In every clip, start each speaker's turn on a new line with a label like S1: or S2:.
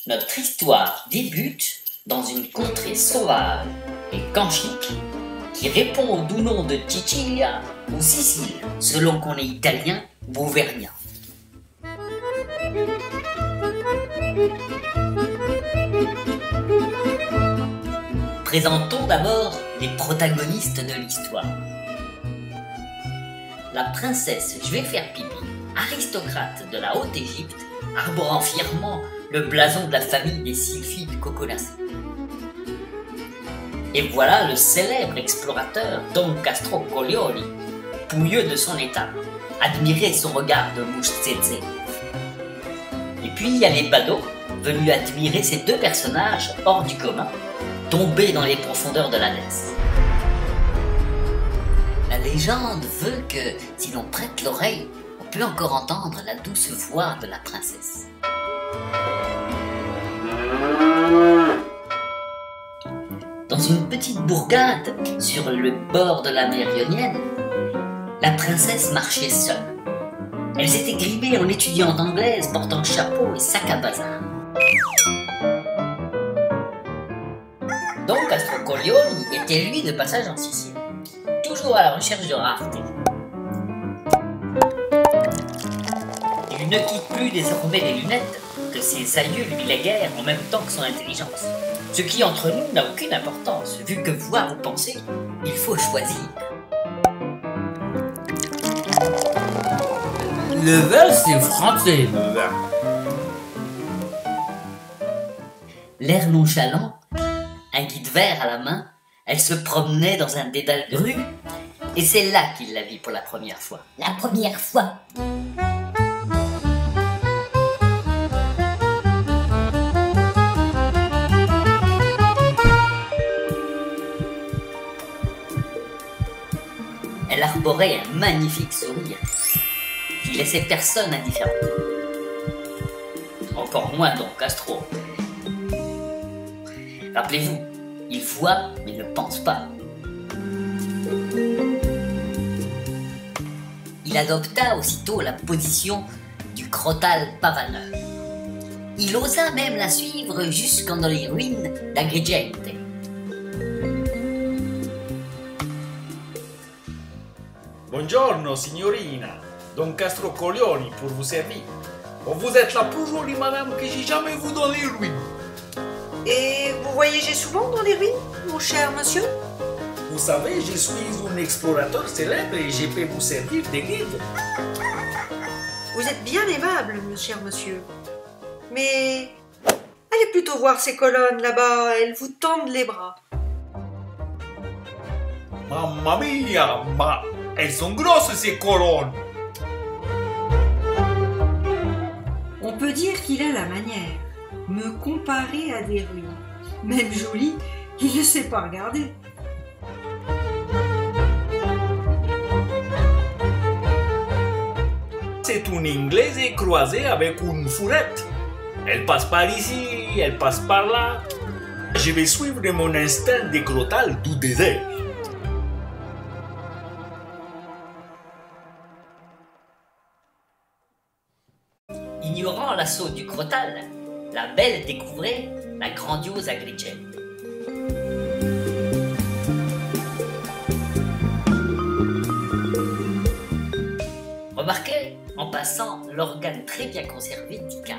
S1: Notre histoire débute dans une contrée sauvage et canchique qui répond au doux nom de Sicilia ou Sicile, selon qu'on est italien ou auvergnat. Présentons d'abord les protagonistes de l'histoire. La princesse Jweferpipi, aristocrate de la Haute-Égypte, arborant fièrement le blason de la famille des sylphides coconacées. Et voilà le célèbre explorateur Don Castrocolioli, pouilleux de son état, admirer son regard de mouche tsetse. Et puis il y a les badauds, venus admirer ces deux personnages hors du commun, tombés dans les profondeurs de la Ness. La légende veut que, si l'on prête l'oreille, on peut encore entendre la douce voix de la princesse. Dans une petite bourgade, sur le bord de la mer Ionienne, la princesse marchait seule. Elles étaient grimées en étudiante anglaise portant chapeau et sac à bazar. Don Castrocolioli était lui de passage en Sicile, toujours à la recherche de rareté. Il ne quitte plus désormais les lunettes que ses aïeux lui léguèrent en même temps que son intelligence. Ce qui entre nous n'a aucune importance, vu que voir ou penser, il faut choisir.
S2: Le vin, c'est français, le vin.
S1: L'air nonchalant, un guide vert à la main, elle se promenait dans un dédale de rue, et c'est là qu'il la vit pour la première fois.
S3: La première fois.
S1: Elle arborait un magnifique sourire qui laissait personne indifférent. Encore moins Don Castro. Rappelez-vous, il voit mais ne pense pas. Il adopta aussitôt la position du crottal pavaneur. Il osa même la suivre jusqu'en dans les ruines d'Agrigente.
S4: Buongiorno, signorina. Don Castrocolioli pour vous servir. Vous êtes la plus jolie madame que j'ai jamais vue dans les ruines.
S5: Et vous voyagez souvent dans les ruines, mon cher monsieur?
S4: Vous savez, je suis un explorateur célèbre et je peux vous servir de guide.
S5: Vous êtes bien aimable, mon cher monsieur. Mais allez plutôt voir ces colonnes là-bas, elles vous tendent les bras.
S4: Mamma mia, ma elles sont grosses ces colonnes.
S6: On peut dire qu'il a la manière. Me comparer à des ruines. Même joli, il ne sait pas regarder.
S4: C'est une Anglaise croisée avec une fourrette. Elle passe par ici, elle passe par là. Je vais suivre mon instinct de crottal du désert.
S1: Ignorant l'assaut du crottal, la belle découvrait la grandiose Agrigente. Remarquez en passant l'organe très bien conservé d'Icare.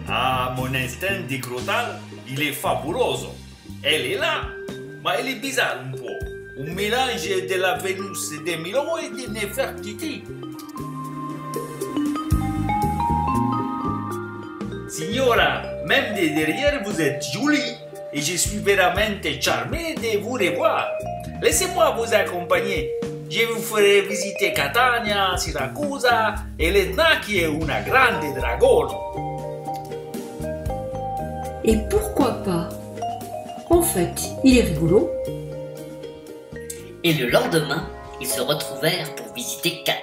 S4: Ah, mon instinct de crottal, il est fabuloso. Elle est là, mais elle est bizarre un peu. Un mélange de la Vénus de Milo et de Nefertiti. Signora, même de derrière vous êtes jolie et je suis vraiment charmé de vous revoir. Laissez-moi vous accompagner. Je vous ferai visiter Catania, Siracusa et l'Etna qui est une grande dragone.
S6: Et pourquoi pas? En fait, il est rigolo.
S1: Et le lendemain, ils se retrouvèrent pour visiter Catane,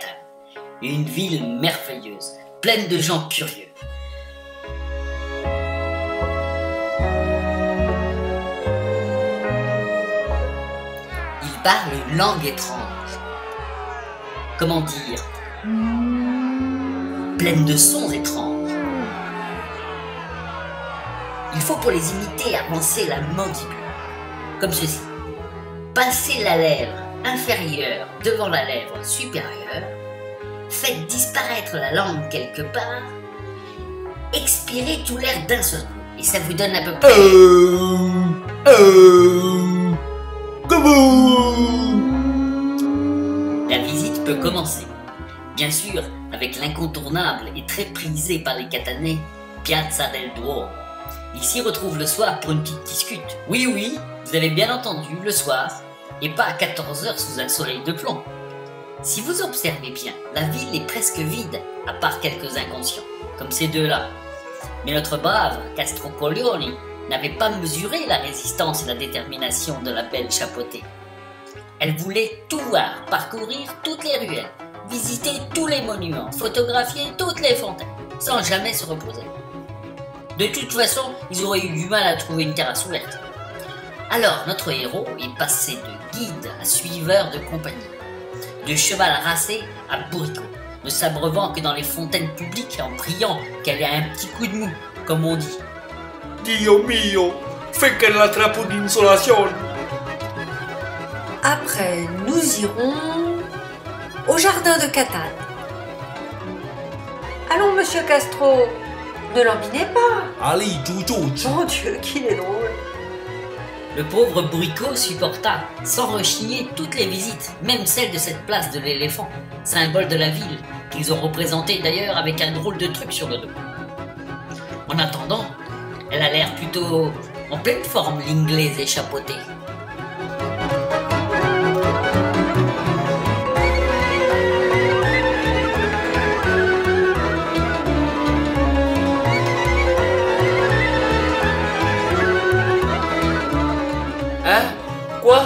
S1: une ville merveilleuse, pleine de gens curieux. Ils parlent une langue étrange. Comment dire? pleines de sons étranges. Il faut pour les imiter avancer la mandibule, comme ceci. Passez la lèvre inférieure devant la lèvre supérieure, faites disparaître la langue quelque part, expirez tout l'air d'un seul coup, et ça vous donne à peu près... La visite peut commencer, bien sûr, avec l'incontournable et très prisé par les Catanais, Piazza del Duomo. Ils s'y retrouvent le soir pour une petite discute. Oui, oui, vous avez bien entendu, le soir, et pas à 14 h sous un soleil de plomb. Si vous observez bien, la ville est presque vide, à part quelques inconscients, comme ces deux-là. Mais notre brave Castrocoglioni n'avait pas mesuré la résistance et la détermination de la belle chapeautée. Elle voulait tout voir, parcourir toutes les ruelles, visiter tous les monuments, photographier toutes les fontaines, sans jamais se reposer. De toute façon, ils auraient eu du mal à trouver une terrasse ouverte. Alors, notre héros est passé de guide à suiveur de compagnie, de cheval racé à bourricot, ne s'abreuvant que dans les fontaines publiques en priant qu'elle ait un petit coup de mou, comme on dit.
S4: Dio mio, fais qu'elle attrape une insolation.
S5: Après, nous irons au jardin de Catane. Allons, monsieur Castro, ne l'embinez pas.
S2: Allez, Tchou-tchou.
S5: Mon Dieu, qu'il est drôle.
S1: Le pauvre bourricot supporta, sans rechigner, toutes les visites, même celle de cette place de l'éléphant, symbole de la ville, qu'ils ont représenté d'ailleurs avec un drôle de truc sur le dos. En attendant, elle a l'air plutôt en pleine forme, l'inglaise échapeautée.
S4: Hein? Quoi?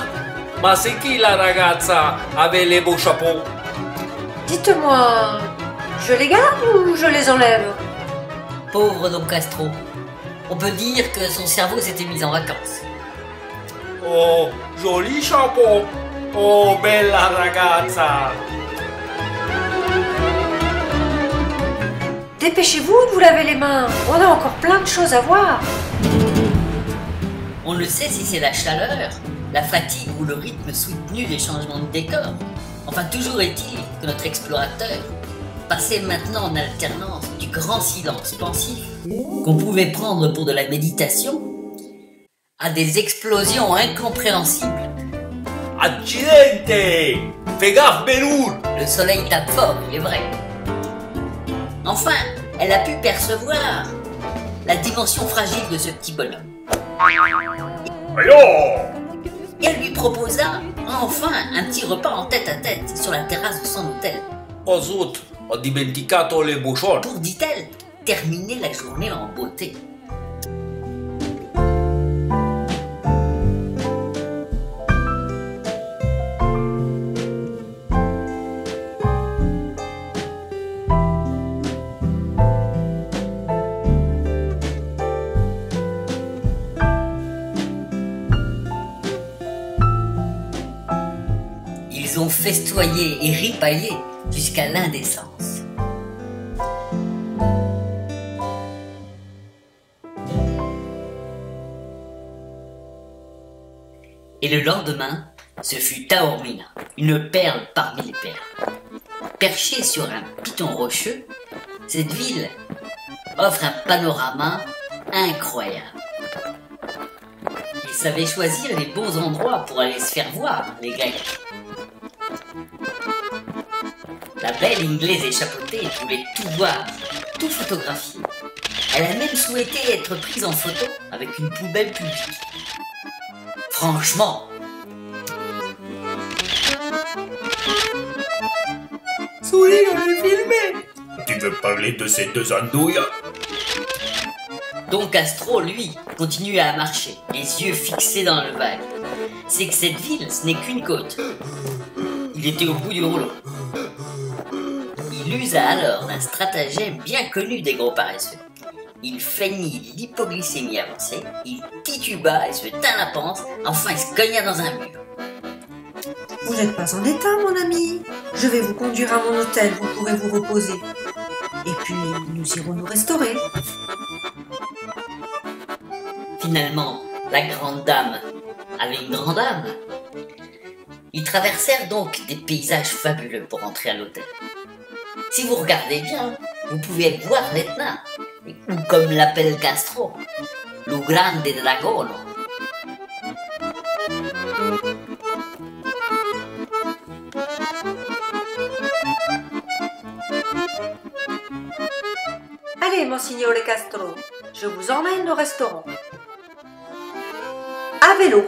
S4: Ma c'est qui la ragazza avec les beaux chapeaux?
S5: Dites-moi, je les garde ou je les enlève?
S1: Pauvre Don Castro. On peut dire que son cerveau s'était mis en vacances.
S4: Oh, joli chapeau! Oh, bella ragazza!
S5: Dépêchez-vous de vous laver les mains, on a encore plein de choses à voir.
S1: On ne sait si c'est la chaleur, la fatigue ou le rythme soutenu des changements de décor. Enfin, toujours est-il que notre explorateur passait maintenant en alternance du grand silence pensif qu'on pouvait prendre pour de la méditation à des explosions incompréhensibles.
S4: Accidente! Fais gaffe, Beloul!
S1: Le soleil tape fort, il est vrai. Enfin, elle a pu percevoir la dimension fragile de ce petit bonhomme. Et elle lui proposa enfin un petit repas en tête-à-tête sur la terrasse de son hôtel.
S4: Oh zut, ho dimenticato le bouchons.
S1: Pour, dit-elle, terminer la journée en beauté. Ils ont festoyé et ripaillé jusqu'à l'indécence. Et le lendemain, ce fut Taormina, une perle parmi les perles. Perchée sur un piton rocheux, cette ville offre un panorama incroyable. Ils savaient choisir les bons endroits pour aller se faire voir, les Grecs. La belle Inglaise échapeautée voulait tout voir, tout photographier. Elle a même souhaité être prise en photo avec une poubelle publique. Franchement,
S4: Souris, on est filmé! Tu veux parler de ces deux andouilles?
S1: Don Castro, lui, continuait à marcher, les yeux fixés dans le vague. C'est que cette ville, ce n'est qu'une côte. Il était au bout du rouleau. Il usa alors d'un stratagème bien connu des gros paresseux. Il feignit l'hypoglycémie avancée, il tituba et se tint la panse, enfin il se cogna dans un mur.
S5: Vous n'êtes pas en état, mon ami. Je vais vous conduire à mon hôtel, vous pourrez vous reposer. Et puis, nous irons nous restaurer.
S1: Finalement, la grande dame avait une grande âme. Ils traversèrent donc des paysages fabuleux pour entrer à l'hôtel. Si vous regardez bien, vous pouvez voir l'Etna, ou comme l'appelle Castro, le Grande Dragono.
S5: Allez, Monsignore Castro, je vous emmène au restaurant. À vélo.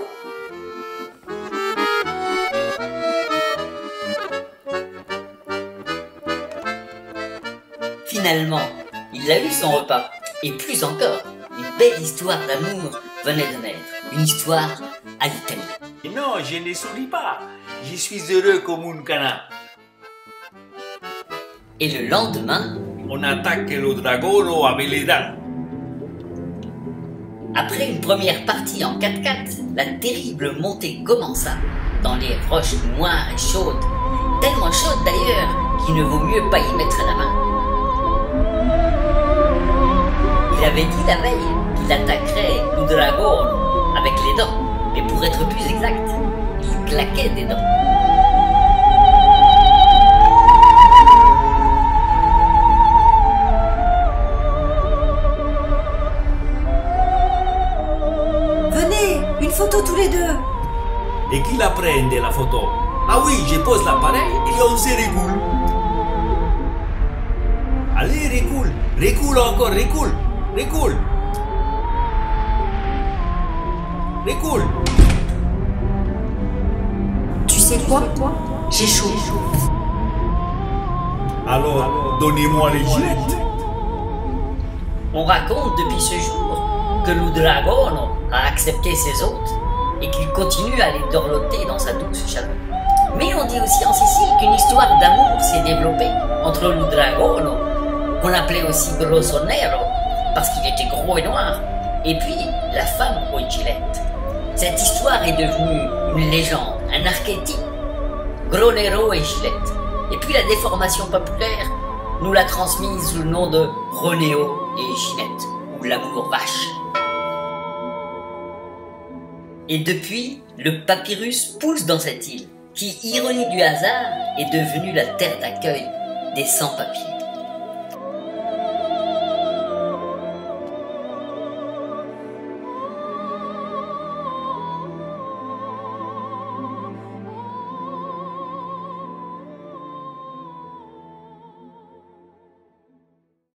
S1: Finalement, il a eu son repas, et plus encore, une belle histoire d'amour venait de naître, une histoire à l'Italie.
S4: Et non, je ne souris pas. Je suis heureux comme un canard.
S1: Et le lendemain,
S4: On attaque le dragono avec les dents.
S1: après une première partie en 4x4, la terrible montée commença dans les roches noires et chaudes, tellement chaudes d'ailleurs qu'il ne vaut mieux pas y mettre la main. Il avait dit la veille qu'il attaquerait le dragono avec les dents, mais pour être plus exact, il claquait des dents.
S5: Venez, une photo tous les deux.
S4: Et qui la prenne la photo? Ah oui, je pose l'appareil et on se récoule. Allez, récoule. Récoule encore, récoule. Récoule. Récoule.
S5: Tu sais quoi?
S1: J'ai chaud.
S4: Alors, donnez-moi les gilettes.
S1: On raconte depuis ce jour que le dragono a accepté ses hôtes et qu'il continue à les dorloter dans sa douce chaleur. Mais on dit aussi en Sicile qu'une histoire d'amour s'est développée entre le dragono, qu'on appelait aussi grosso nero, parce qu'il était gros et noir, et puis la femme aux gilettes. Cette histoire est devenue une légende, un archétype, gros nero et gilette. Et puis la déformation populaire nous l'a transmise sous le nom de Ronéo et Ginette, ou l'amour vache. Et depuis, le papyrus pousse dans cette île, qui, ironie du hasard, est devenue la terre d'accueil des sans-papiers.